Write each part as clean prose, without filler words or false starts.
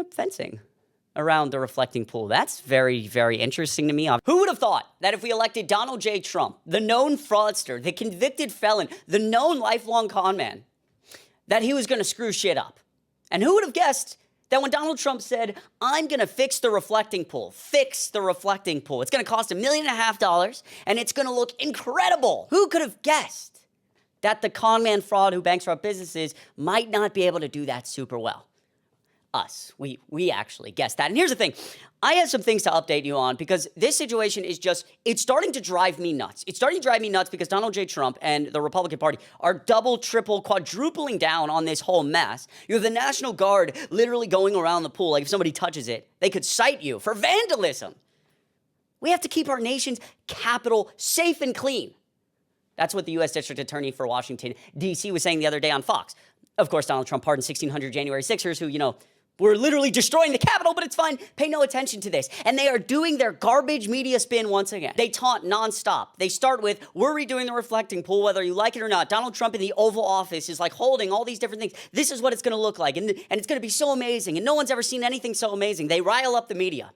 up fencing around the reflecting pool? That's very, very interesting to me. Who would have thought that if we elected Donald J. Trump, the known fraudster, the convicted felon, the known lifelong con man, that he was going to screw shit up? And who would have guessed that when Donald Trump said, I'm going to fix the reflecting pool, it's going to cost $1.5 million, and it's going to look incredible. Who could have guessed that the con man fraud who banks rob businesses might not be able to do that super well? Us. We actually guessed that. And here's the thing. I have some things to update you on because this situation is it's starting to drive me nuts. It's starting to drive me nuts because Donald J. Trump and the Republican Party are double, triple, quadrupling down on this whole mess. You have the National Guard literally going around the pool. Like if somebody touches it, they could cite you for vandalism. We have to keep our nation's capital safe and clean. That's what the U.S. District Attorney for Washington, D.C. was saying the other day on Fox. Of course, Donald Trump pardoned 1,600 January 6ers who, we're literally destroying the Capitol, but it's fine. Pay no attention to this. And they are doing their garbage media spin once again. They taunt nonstop. They start with, we're redoing the reflecting pool, whether you like it or not. Donald Trump in the Oval Office is like holding all these different things. This is what it's going to look like. And it's going to be so amazing. And no one's ever seen anything so amazing. They rile up the media.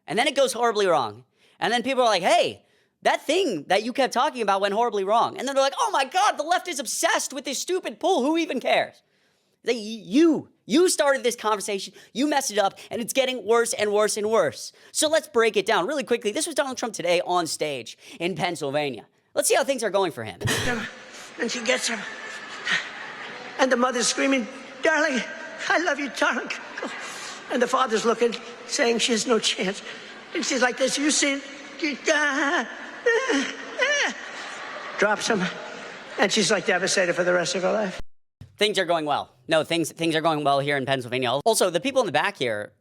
And then it goes horribly wrong. And then people are like, hey, that thing that you kept talking about went horribly wrong. And then they're like, oh my God, the left is obsessed with this stupid pool. Who even cares? You started this conversation, you messed it up, and it's getting worse and worse and worse. So let's break it down really quickly. This was Donald Trump today on stage in Pennsylvania. Let's see how things are going for him. And she gets him. And the mother's screaming, darling, I love you, darling. And the father's looking, saying she has no chance. And she's like this, you see it? Drops him. And she's like devastated for the rest of her life. Things are going well. No, things are going well here in Pennsylvania. Also, the people in the back here,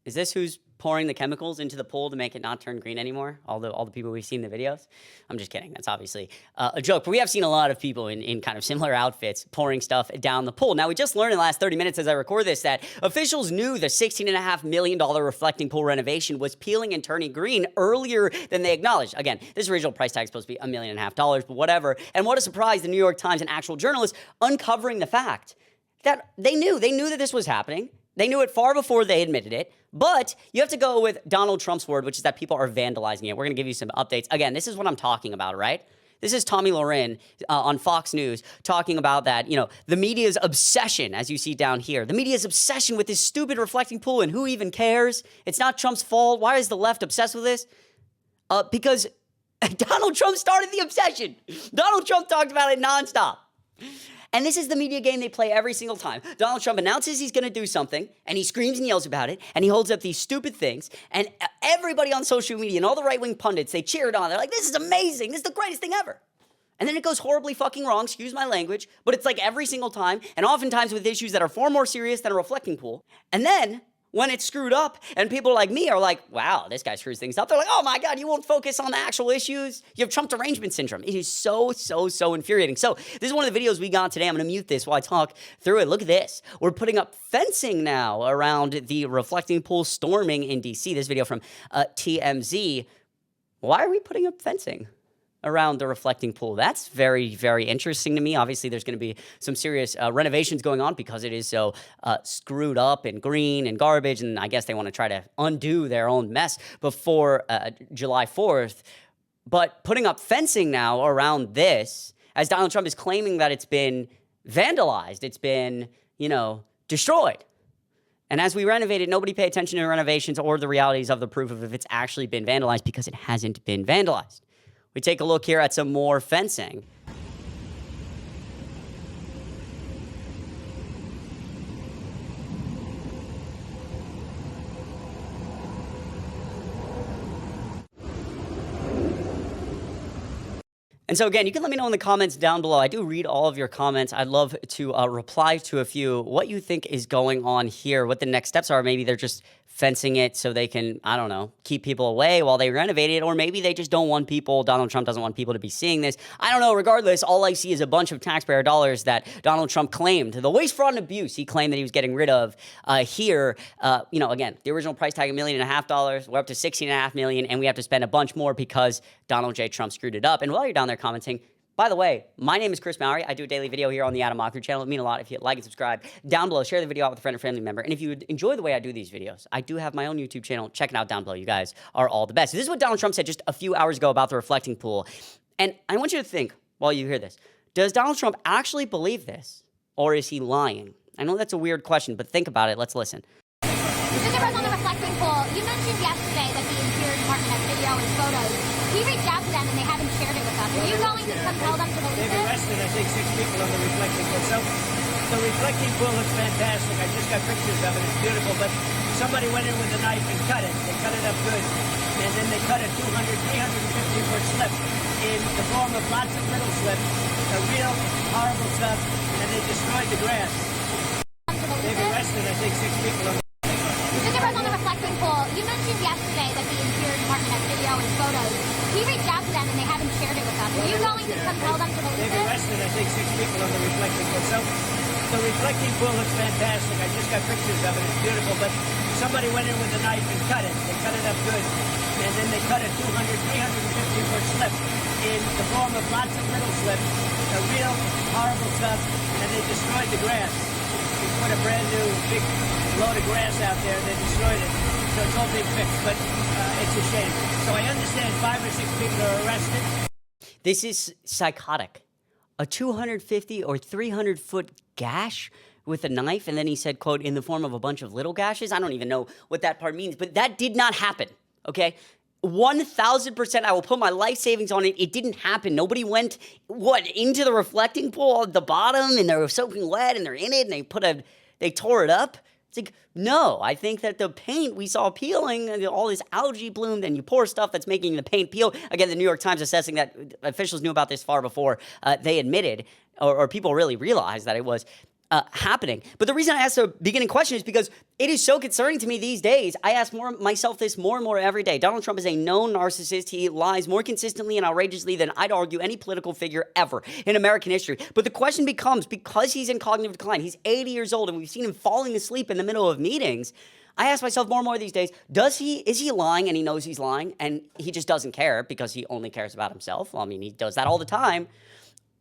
is this who's pouring the chemicals into the pool to make it not turn green anymore? All the people we've seen in the videos? I'm just kidding. That's obviously a joke. But we have seen a lot of people in kind of similar outfits pouring stuff down the pool. Now, we just learned in the last 30 minutes as I record this that officials knew the $16.5 million reflecting pool renovation was peeling and turning green earlier than they acknowledged. Again, this original price tag is supposed to be $1.5 million, but whatever. And what a surprise, the New York Times, an actual journalist, uncovering the fact that they knew that this was happening. They knew it far before they admitted it, but you have to go with Donald Trump's word, which is that people are vandalizing it. We're going to give you some updates. Again, this is what I'm talking about, right? This is Tommy Loren on Fox News talking about that, the media's obsession, as you see down here. The media's obsession with this stupid reflecting pool, and who even cares? It's not Trump's fault. Why is the left obsessed with this? Because Donald Trump started the obsession. Donald Trump talked about it nonstop. And this is the media game they play every single time. Donald Trump announces he's going to do something, and he screams and yells about it, and he holds up these stupid things, and everybody on social media and all the right-wing pundits, they cheer it on. They're like, this is amazing. This is the greatest thing ever. And then it goes horribly fucking wrong, excuse my language, but it's like every single time, and oftentimes with issues that are far more serious than a reflecting pool. And then when it's screwed up and people like me are like, wow, this guy screws things up. They're like, oh my God, you won't focus on the actual issues. You have Trump derangement syndrome. It is so infuriating. So this is one of the videos we got today. I'm going to mute this while I talk through it. Look at this. We're putting up fencing now around the reflecting pool storming in DC. This video from TMZ. Why are we putting up fencing around the reflecting pool? That's very, very interesting to me. Obviously, there's going to be some serious renovations going on because it is so screwed up and green and garbage, and I guess they want to try to undo their own mess before July 4th. But putting up fencing now around this, as Donald Trump is claiming that it's been vandalized, it's been, destroyed. And as we renovate it, nobody pay attention to renovations or the realities of the proof of if it's actually been vandalized because it hasn't been vandalized. We take a look here at some more fencing. And so again, you can let me know in the comments down below. I do read all of your comments. I'd love to reply to a few, what you think is going on here, what the next steps are. Maybe they're just fencing it so they can, I don't know, keep people away while they renovate it, or maybe they just don't want people, Donald Trump doesn't want people to be seeing this. I don't know. Regardless, all I see is a bunch of taxpayer dollars that Donald Trump claimed, the waste, fraud, and abuse he claimed that he was getting rid of here. Again, the original price tag $1.5 million, we're up to $16.5 million, and we have to spend a bunch more because Donald J. Trump screwed it up. And while you're down there commenting, By the way, my name is Chris Mowry. I do a daily video here on the Adam Mockler channel. It would mean a lot if you hit like and subscribe. Down below, share the video out with a friend or family member. And if you enjoy the way I do these videos, I do have my own YouTube channel. Check it out down below. You guys are all the best. This is what Donald Trump said just a few hours ago about the reflecting pool. And I want you to think while you hear this. Does Donald Trump actually believe this? Or is he lying? I know that's a weird question, but think about it. Let's listen. The difference on the reflecting pool, you mentioned yesterday that the Interior Department has video and photos. He reached out to them and they haven't shared it with us. Are you going to compel them to believe They've it? arrested, I think, 6 people on the reflecting pool. So the reflecting pool looks fantastic. I just got pictures of it. It's beautiful. But somebody went in with a knife and cut it. They cut it up good. And then they cut a 200, 350-foot slip in the form of lots of little slips. A real horrible stuff. And they destroyed the grass. They've arrested, I think, 6 people on The difference on the reflecting pool, you mentioned yesterday that the Interior Department has video and photos. He reached out to them and they haven't shared it with us. Are you going to compel them to believe They've it? arrested, I think, 6 people on the reflecting pool. So the reflecting pool looks fantastic. I just got pictures of it. It's beautiful. But somebody went in with a knife and cut it. They cut it up good. And then they cut a 200, 350-foot slip in the form of lots of little slips. A real horrible stuff. And they destroyed the grass. We put a brand new big load of grass out there. They destroyed it. So it's all being fixed. But it's a shame. So I understand 5 or 6 people are arrested. This is psychotic. A 250 or 300-foot gash with a knife, and then he said, quote, in the form of a bunch of little gashes. I don't even know what that part means, but that did not happen, okay? 1,000%, I will put my life savings on it. It didn't happen. Nobody went, into the reflecting pool at the bottom, and they were soaking wet, and they're in it, and they tore it up. It's like, no, I think that the paint we saw peeling, and all this algae bloomed, and you pour stuff that's making the paint peel. Again, the New York Times assessing that officials knew about this far before they admitted, or people really realized that it was happening. But the reason I asked the beginning question is because it is so concerning to me these days. I ask myself this more and more every day. Donald Trump is a known narcissist. He lies more consistently and outrageously than I'd argue any political figure ever in American history. But the question becomes, because he's in cognitive decline, he's 80 years old, and we've seen him falling asleep in the middle of meetings, I ask myself more and more these days, is he lying and he knows he's lying and he just doesn't care because he only cares about himself? Well, I mean, he does that all the time.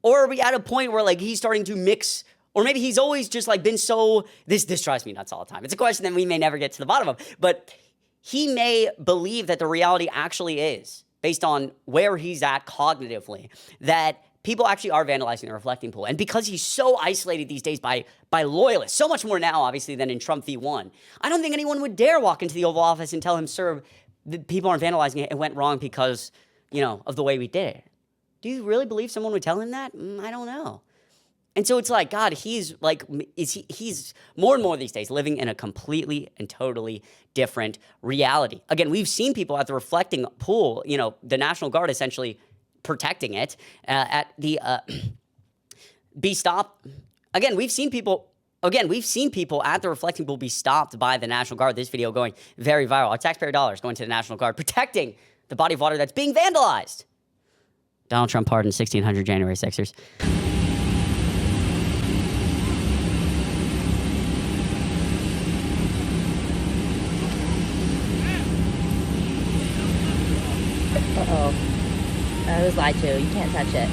Or are we at a point where he's starting to mix, or maybe he's always just been so, this drives me nuts all the time. It's a question that we may never get to the bottom of, but he may believe that the reality actually is, based on where he's at cognitively, that people actually are vandalizing the reflecting pool. And because he's so isolated these days by loyalists, so much more now, obviously, than in Trump v1, I don't think anyone would dare walk into the Oval Office and tell him, sir, the people aren't vandalizing it. It went wrong because, of the way we did it. Do you really believe someone would tell him that? I don't know. And so it's like, God, he's more and more these days living in a completely and totally different reality. Again, we've seen people at the reflecting pool, the National Guard essentially protecting it at the be stopped. Again, we've seen people at the reflecting pool be stopped by the National Guard. This video going very viral. Our taxpayer dollars going to the National Guard, protecting the body of water that's being vandalized. Donald Trump pardoned 1,600 January 6ers. Uh-oh. I was lied to. You can't touch it.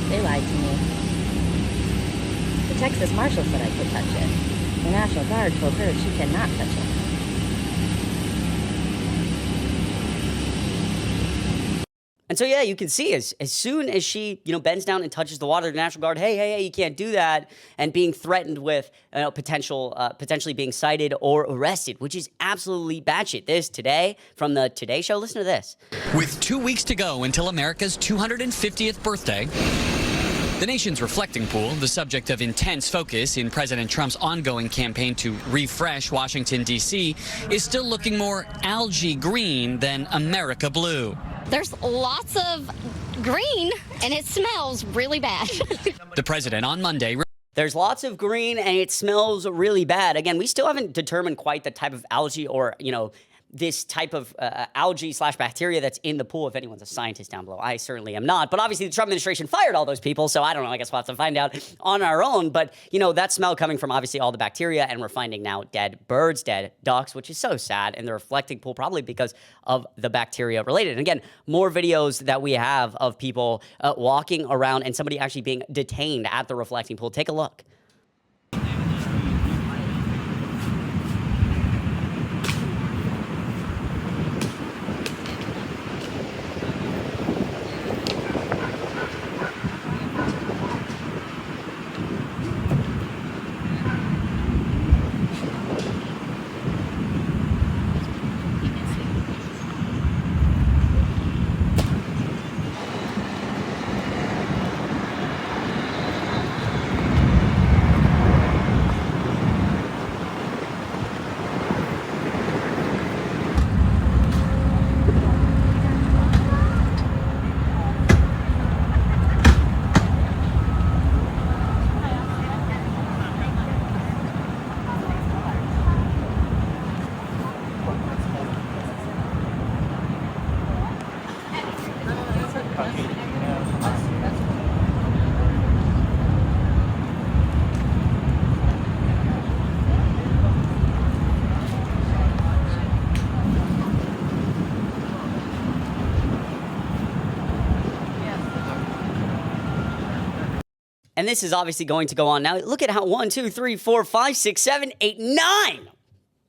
They lied to me. The Texas Marshal said I could touch it. The National Guard told her she cannot touch it. And so, yeah, you can see as soon as she, bends down and touches the water, the National Guard, hey, you can't do that, and being threatened with potentially being cited or arrested, which is absolutely batshit. This today from the Today Show. Listen to this. With 2 weeks to go until America's 250th birthday, the nation's reflecting pool, the subject of intense focus in President Trump's ongoing campaign to refresh Washington, D.C., is still looking more algae green than America blue. There's lots of green, and it smells really bad. The president on Monday. There's lots of green, and it smells really bad. Again, we still haven't determined quite the type of algae or, this type of algae / bacteria that's in the pool. If anyone's a scientist down below, I certainly am not. But obviously the Trump administration fired all those people, so I don't know. I guess we'll have to find out on our own. But, you know, that smell coming from obviously all the bacteria, and we're finding now dead birds, dead ducks, which is so sad, in the reflecting pool, probably because of the bacteria related. And again, more videos that we have of people walking around and somebody actually being detained at the reflecting pool. Take a look. And this is obviously going to go on now. Look at how 1, 2, 3, 4, 5, 6, 7, 8, 9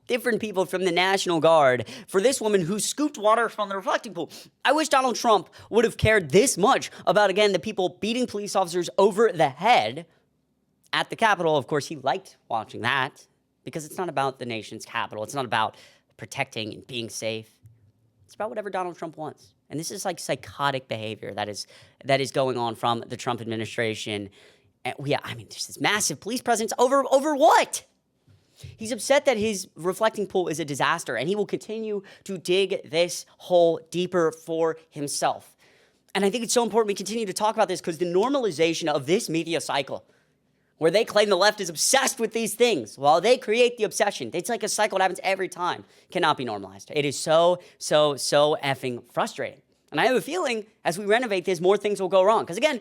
different people from the National Guard for this woman who scooped water from the reflecting pool. I wish Donald Trump would have cared this much about, again, the people beating police officers over the head at the Capitol. Of course, he liked watching that because it's not about the nation's capital. It's not about protecting and being safe. It's about whatever Donald Trump wants. And this is like psychotic behavior that is going on from the Trump administration. And there's this massive police presence over what? He's upset that his reflecting pool is a disaster, and he will continue to dig this hole deeper for himself. And I think it's so important we continue to talk about this because the normalization of this media cycle, where they claim the left is obsessed with these things while they create the obsession, it's like a cycle that happens every time, cannot be normalized. It is so effing frustrating. And I have a feeling as we renovate this, more things will go wrong. Because again,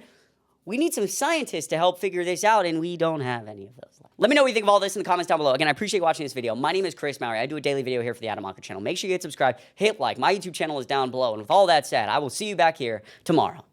we need some scientists to help figure this out, and we don't have any of those left. Let me know what you think of all this in the comments down below. Again, I appreciate watching this video. My name is Chris Mowry. I do a daily video here for the Adam Malka channel. Make sure you hit subscribe, hit like. My YouTube channel is down below. And with all that said, I will see you back here tomorrow.